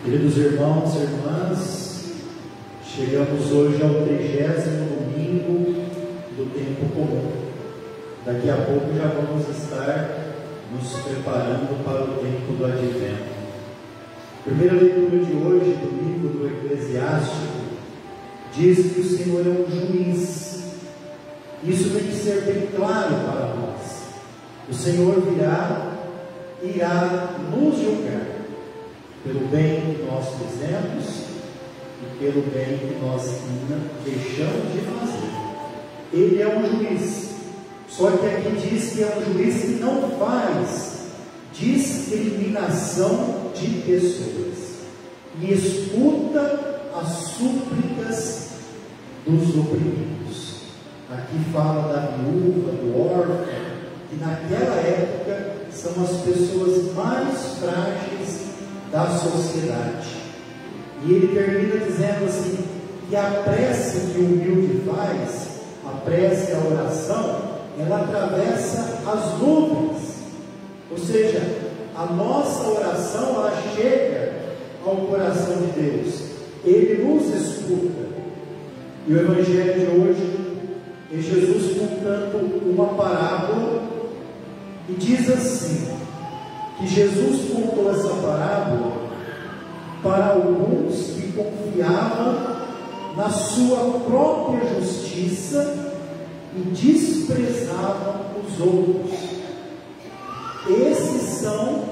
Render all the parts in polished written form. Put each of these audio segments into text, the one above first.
Queridos irmãos e irmãs, chegamos hoje ao 30º domingo do tempo comum. Daqui a pouco já vamos estar nos preparando para o tempo do Advento. Primeira leitura de hoje do livro do Eclesiástico diz que o Senhor é um juiz. Isso tem que ser bem claro para nós. O Senhor irá nos julgar pelo bem que nós fizemos e pelo bem que nós deixamos de fazer. Ele é um juiz, só que aqui diz que é um juiz que não faz discriminação de pessoas e escuta as súplicas dos oprimidos. Aqui fala da viúva, do órfão, que naquela época são as pessoas mais frágeis da sociedade. E ele termina dizendo assim, que a prece que o humilde faz, a prece, a oração, ela atravessa as nuvens, ou seja, a nossa oração, ela chega ao coração de Deus, Ele nos escuta. E o Evangelho de hoje é Jesus contando uma parábola, e diz assim, que Jesus contou essa parábola para alguns que confiavam na sua própria justiça e desprezavam os outros. Esses são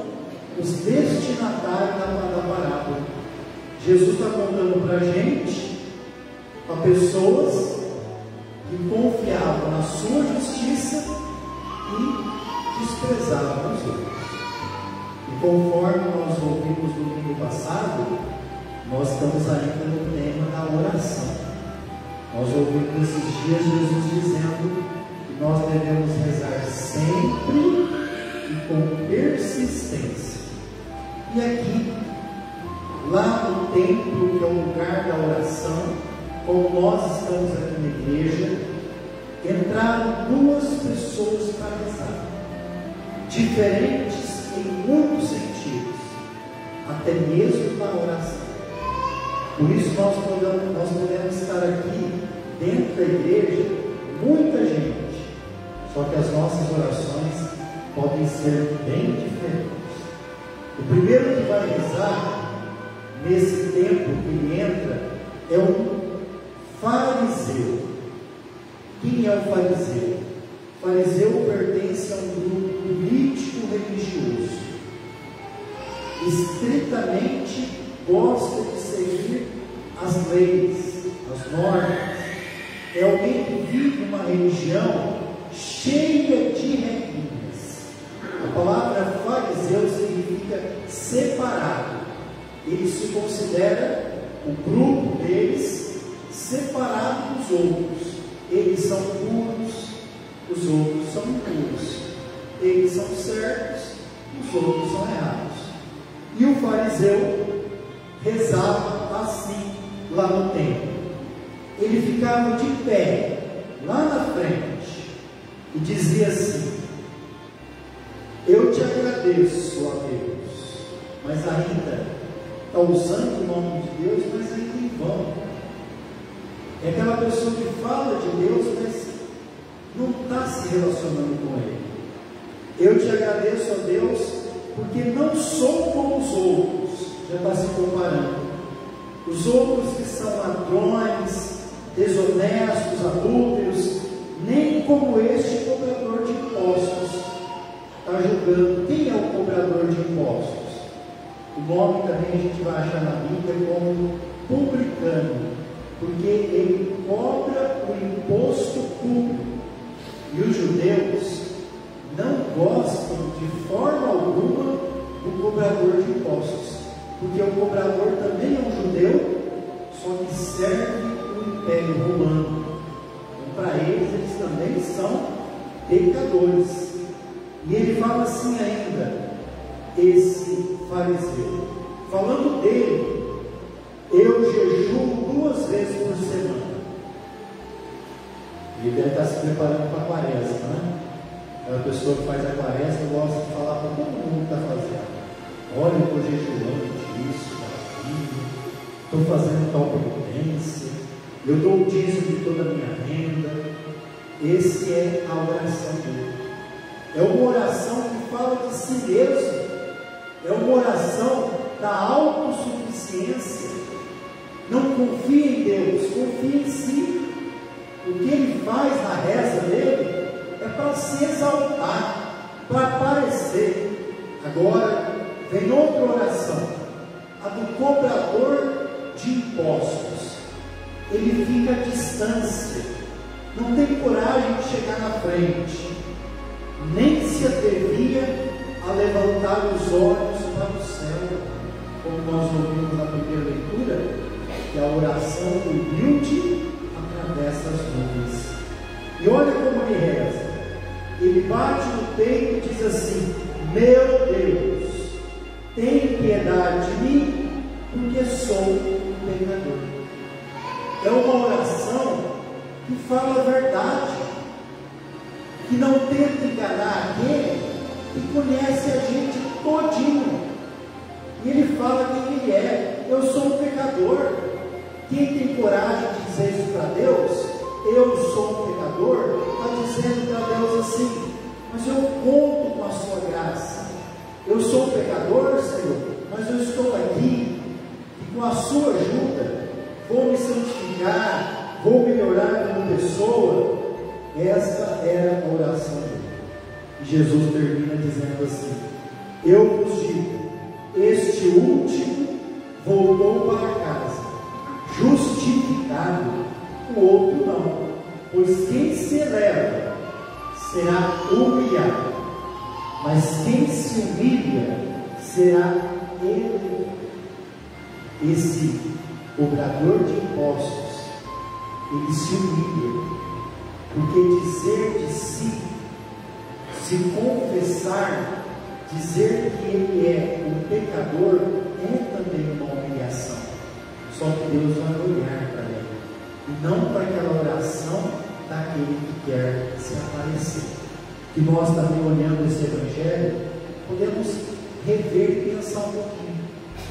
os destinatários da parábola. Jesus está contando para a gente, para pessoas que confiavam na sua justiça e desprezavam os outros. E conforme nós ouvimos no domingo passado, nós estamos ainda no tema da oração. Nós ouvimos esses dias Jesus dizendo que nós devemos rezar sempre e com persistência. E aqui, lá no templo, que é o lugar da oração, como nós estamos aqui na igreja, entraram duas pessoas para rezar, diferentes em muitos sentidos, até mesmo na oração. Por isso nós podemos estar aqui dentro da igreja, muita gente, só que as nossas orações podem ser bem diferentes. O primeiro que vai rezar nesse tempo que ele entra é um fariseu. Quem é o fariseu? O fariseu pertence a um grupo político religioso, estritamente gosta de seguir as leis, as normas. É alguém que vive uma religião cheia de regrinhas. A palavra fariseu significa separado. Ele se considera o grupo deles separado dos outros. Eles são puros, os outros são impuros. Eles são certos, os outros são errados. E o fariseu rezava assim lá no templo. Ele ficava de pé lá na frente e dizia assim: eu te agradeço, ó Deus, mas ainda está usando o nome de Deus, mas ainda em vão. É aquela pessoa que fala de Deus, mas não está se relacionando com Ele. Eu te agradeço, ó Deus, porque não sou como os outros. Já está se comparando. Os outros que são ladrões, desonestos, adúlteros, nem como este cobrador de impostos. Está julgando. Quem é o cobrador de impostos? O nome também a gente vai achar na Bíblia como publicano, porque ele cobra o imposto público. E os judeus não gostam de forma alguma do cobrador de impostos, porque o cobrador também é um judeu, só que serve o Império Romano. Então, para eles também são pecadores. E ele fala assim ainda, esse fariseu, falando dele: eu jejuo 2 vezes por semana. Ele deve estar se preparando para a quaresma, né? A pessoa que faz a quaresma gosta de falar para todo mundo que está fazendo: olha, eu estou jejuando disso, filho, estou fazendo tal penitência, eu dou o dízimo de toda a minha renda. Esse é a oração dele. É uma oração que fala de si mesmo, é uma oração da autossuficiência. Não confia em Deus, confia em si. O que ele faz na reza dele é para se exaltar, para aparecer. Agora vem outra oração, a do cobrador de impostos. Ele fica à distância, não tem coragem de chegar na frente, nem se atrevia a levantar os olhos para o céu, como nós ouvimos na primeira leitura, que a oração humilde atravessa as nuvens. E olha como ele reza. Ele bate no peito e diz assim: meu Deus, tem piedade de mim, porque sou um pecador. É uma oração que fala a verdade, que não tenta enganar aquele que conhece a gente todinho. E ele fala quem ele é: eu sou um pecador. Quem tem coragem de dizer isso para Deus, eu sou um pecador, está dizendo para Deus assim: mas eu conto com a sua graça. Eu sou um pecador, Senhor, mas eu estou aqui e com a sua ajuda vou me santificar, vou melhorar como pessoa. Esta era a oração dele. E Jesus termina dizendo assim: eu vos digo, este último voltou para casa justificado, o outro não, pois quem se eleva será humilhado, mas quem se humilha será elevado. Esse cobrador de impostos, ele se humilha, porque dizer de si, se confessar, dizer que ele é um pecador, é também uma humilhação. Só que Deus vai olhar para ele, e não para aquela oração daquele que quer se aparecer. Que nós também, olhando esse Evangelho, podemos rever e pensar um pouquinho: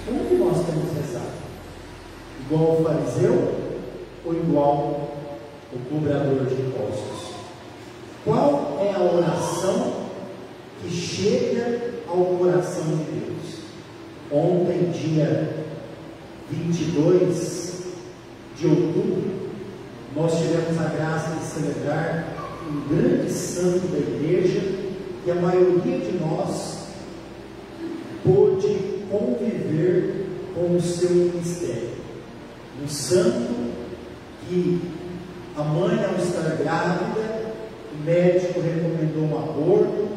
como que nós temos rezado? Igual o fariseu ou igual o cobrador de impostos? Qual é a oração que chega ao coração de Deus? Ontem, dia 22 de outubro, nós tivemos a graça de celebrar um grande santo da igreja, e a maioria de nós pôde conviver com o seu ministério. Um santo que a mãe, ao estar grávida, o médico recomendou um aborto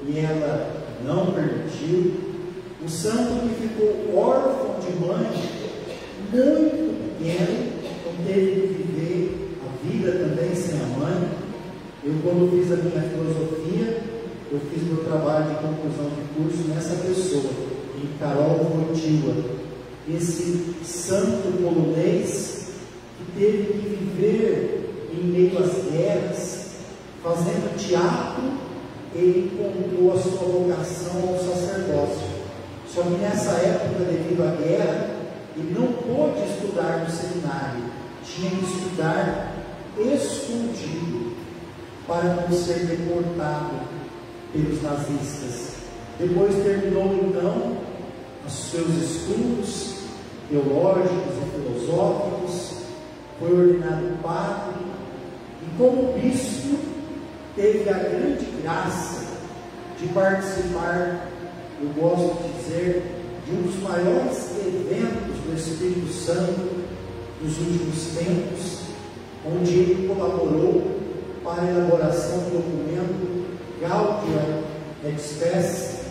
e ela não permitiu. O santo que ficou órfão de mãe muito pequeno, então teve que viver a vida também sem a mãe. Eu, quando fiz a minha filosofia, eu fiz meu trabalho de conclusão de curso nessa pessoa, em Carol Wojtyła, esse santo polonês que teve que viver em meio às guerras, fazendo teatro. Ele encontrou a sua vocação ao sacerdócio. Só que nessa época, devido à guerra, ele não pôde estudar no seminário, tinha que estudar escondido, para não ser deportado pelos nazistas. Depois terminou então os seus estudos teológicos e filosóficos, foi ordenado padre, e como bispo teve a grande graça de participar, eu gosto de dizer, de um dos maiores eventos do Espírito Santo dos últimos tempos, onde ele colaborou para a elaboração do documento Gaudium et Spes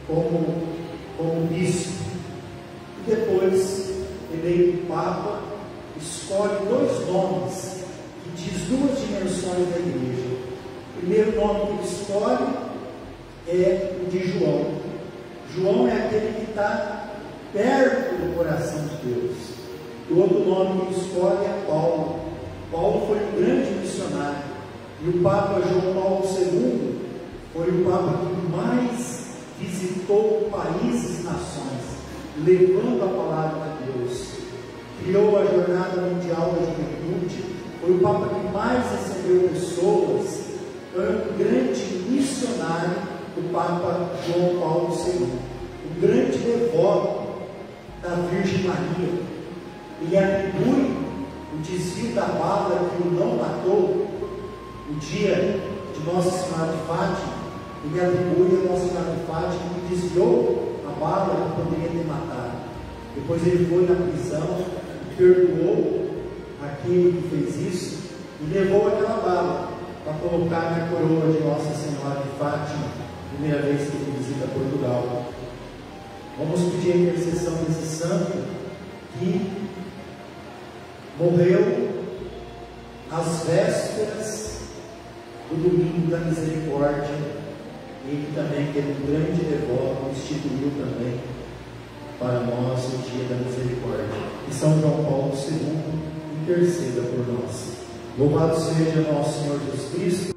como bispo. E depois, eleito Papa, escolhe dois nomes que diz duas dimensões da igreja. O primeiro nome que ele escolhe é o de João. João é aquele que está perto do coração de Deus. O outro nome que ele escolhe é Paulo. Paulo foi um grande missionário. E o Papa João Paulo II foi o Papa que mais visitou países e nações, levando a palavra de criou a Jornada Mundial da Juventude, foi o Papa que mais recebeu pessoas, foi um grande missionário, o Papa João Paulo II, um grande devoto da Virgem Maria. Ele atribui o desvio da bala que o não matou, no dia de Nossa Senhora de Fátima. Ele atribui a Nossa Senhora de Fátima que desviou a bala que poderia ter matado. Depois ele foi na prisão e perdoou aquele que fez isso e levou aquela bala para colocar na coroa de Nossa Senhora de Fátima, primeira vez que ele visita Portugal. Vamos pedir a intercessão desse santo que morreu às vésperas do domingo da misericórdia. Ele também, que é um grande devoto, instituiu também para nós o dia da misericórdia. E São João Paulo II interceda por nós. Louvado seja nosso Senhor Jesus Cristo.